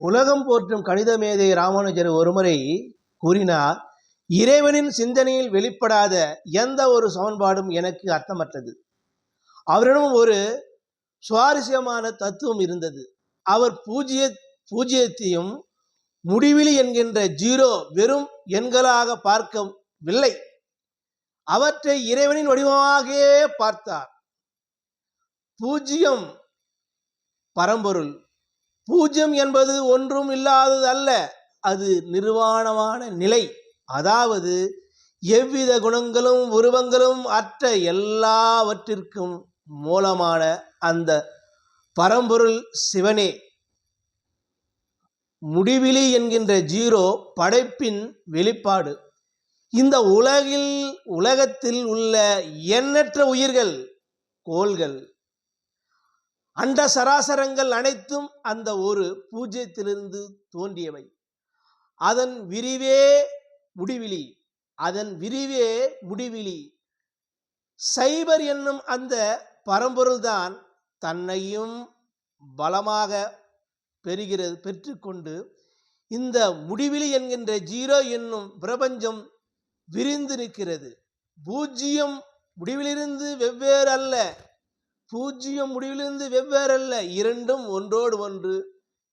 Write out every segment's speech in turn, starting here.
உலகம் போற்றும் கணித மேதை ராமானுஜர் ஒருமுறை கூறினார், இறைவனின் சிந்தனையில் வெளிப்படாத எந்த ஒரு சமன்பாடும் எனக்கு அர்த்தமற்றது. அவரிடம் ஒரு சுவாரஸ்யமான தத்துவம் இருந்தது. அவர் பூஜ்ஜியத்தையும் முடிவிலி என்கின்ற ஜீரோ வெறும் எண்களாக பார்க்கவில்லை, அவற்றை இறைவனின் வடிவமாகவே பார்த்தார். பூஜ்ஜியம் பரம்பொருள். பூஜ்யம் என்பது ஒன்றும் இல்லாதது அல்ல, அது நிர்வாணமான நிலை. அதாவது எவ்வித குணங்களும் உருவங்களும் அற்ற எல்லாவற்றிற்கும் மூலமான அந்த பரம்பொருள் சிவனே. முடிவிலி என்கின்ற ஜீரோ படைப்பின் வெளிப்பாடு. இந்த உலகத்தில் உள்ள எண்ணற்ற உயிர்கள், கோள்கள், அண்ட சராசரங்கள் அனைத்தும் அந்த ஒரு பூஜ்யத்திலிருந்து தோன்றியவை. அதன் விரிவே முடிவிலி. சைபர் என்னும் அந்த பரம்பொருள்தான் தன்னையும் பலமாக பெற்றுக்கொண்டு இந்த முடிவிலி என்கின்ற ஜீரோ என்னும் பிரபஞ்சம் விரிந்து நிற்கிறது. பூஜ்ஜியம் முடிவிலிருந்து வெவ்வேறல்ல, இரண்டும் ஒன்றோடு ஒன்று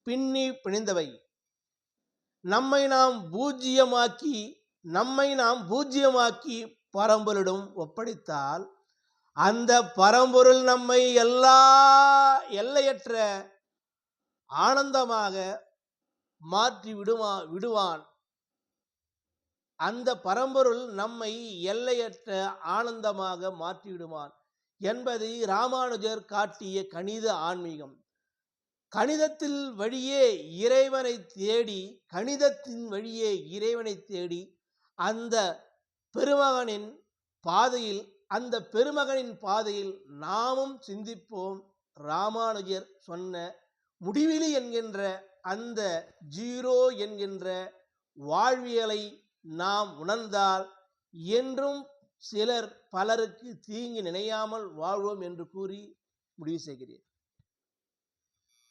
பின்னி பிணைந்தவை. நம்மை நாம் பூஜ்ஜியமாக்கி பரம்பொருளிடம் ஒப்படைத்தால் அந்த பரம்பொருள் நம்மை எல்லையற்ற ஆனந்தமாக மாற்றி விடுவான். அந்த பரம்பொருள் நம்மை எல்லையற்ற ஆனந்தமாக மாற்றிவிடுவான் என்பதை ராமானுஜர் காட்டிய கணித ஆன்மீகம். கணிதத்தின் வழியே இறைவனை தேடி அந்த பெருமகனின் பாதையில் நாமும் சிந்திப்போம். ராமானுஜர் சொன்ன முடிவிலி என்கின்ற அந்த ஜீரோ என்கின்ற வாழ்வியலை நாம் உணர்ந்தால் என்றும் பலருக்கு தீங்கு நினையாமல் வாழ்வோம் என்று கூறி முடிவு செய்கிறேன்.